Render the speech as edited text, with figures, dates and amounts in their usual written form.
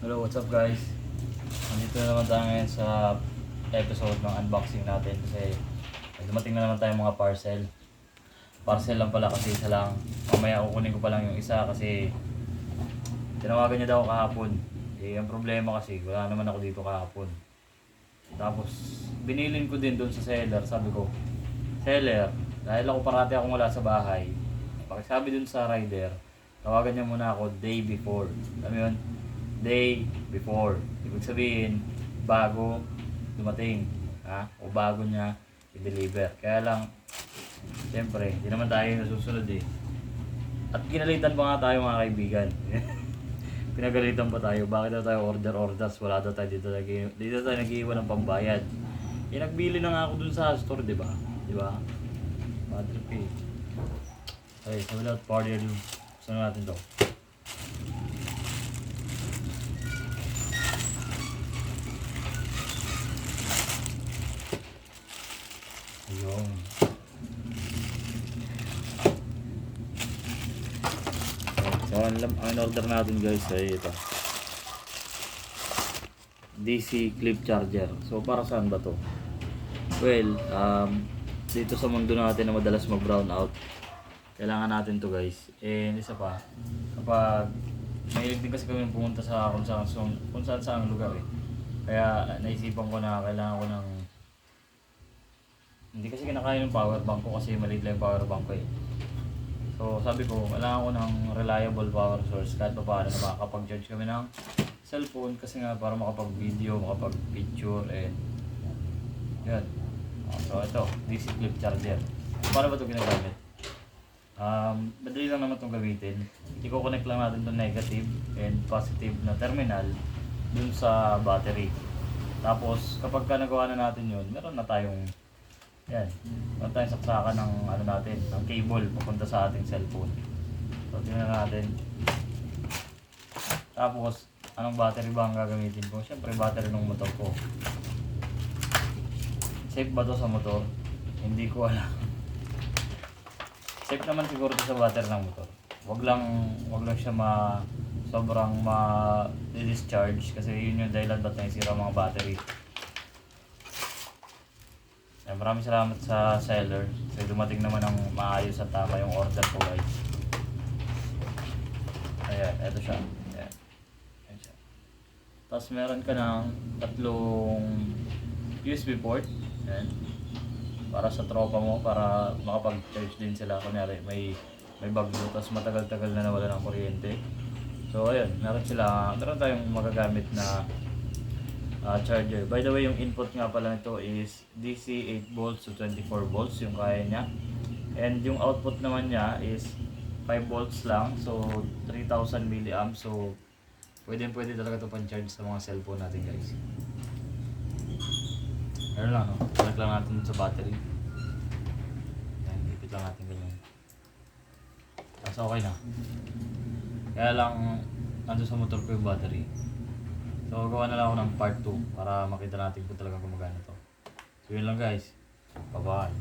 Hello, what's up guys? Nandito na naman tayo ngayon sa episode ng unboxing natin kasi dumating na naman tayo mga parcel. Parcel lang pala kasi isa lang. Mamaya kukunin ko pa lang yung isa kasi tinawagan niya daw kahapon. Ang problema kasi wala naman ako dito kahapon. Tapos binilin ko din doon sa seller. Sabi ko, seller, dahil ako parati akong wala sa bahay, pakisabi dun sa rider, tawagan niya muna ako day before. Alam mo yun? Day before. Ibig sabihin, bago dumating. O bago niya i-deliver. Kaya lang, siyempre, hindi naman tayo nasusunod eh. At ginalitan pa nga tayo mga kaibigan. Pinagalitan pa tayo. Bakit daw tayo orders? Wala daw tayo dito tayo nag-iwan ng pambayad. Nagbili na nga ako dun sa store, di ba? Di ba? Mother P. Okay, so without further ado, saan natin to? Ayun. So, ang order natin guys ay ito. DC clip charger. So, para saan ba to? Well, dito sa mundo natin na madalas mag-brown out, kailangan natin to guys. And isa pa, kapag mahilig din kasi kami pumunta sa kung saan lugar eh. Kaya naisipan ko na kailangan ko ng, hindi kasi kinakaya yung power bank ko kasi maliit lang yung power bank ko eh. So sabi ko, kailangan ko ng reliable power source kahit pa paano na makakapag-charge kami ng cellphone kasi nga para makapag-video, makapag-picture and yun. So ito, DC clip charger. Paano ba ito ginagamit? Madali lang naman itong gamitin. I-connect lang natin itong negative and positive na terminal dun sa battery. Tapos kapag ka nagawa na natin yun, meron na tayong meron tayong saksakan ng ng cable papunta sa ating cellphone. So tingnan natin. Tapos anong battery ba ang gagamitin ko? Siyempre battery ng motor ko. Safe ba to sa motor? Hindi ko alam. Safe naman siguro to sa battery ng motor. Wag lang siya sobrang ma-discharge kasi yun yung dahilan ba't nasira mga battery. Maraming salamat sa seller kasi dumating naman ang maayos at tama yung order ko guys. Ayan, eto siya. Ayan. Ayan siya. Tapos meron ka ng tatlong USB port. Ayan. Para sa tropa mo, para makapag-charge din sila. Kunyari may bagyo, tapos matagal-tagal na nawala ng kuryente. So ayun, meron tayong magagamit na charger. By the way, yung input nga pala nito is DC 8 volts to 24 volts yung kaya niya. And yung output naman niya is 5 volts lang. So 3000 milliamps. So pwede talaga ito pang-charge sa mga cellphone natin guys. Ano lang, no? Connect lang natin sa battery. Ayan, ipit lang natin ganyan. Tapos okay na. Kaya lang, nandun sa motor ko yung battery. So gawa na lang ako ng part 2 para makita natin kung talagang gumagana to. So yun lang guys. Bye bye.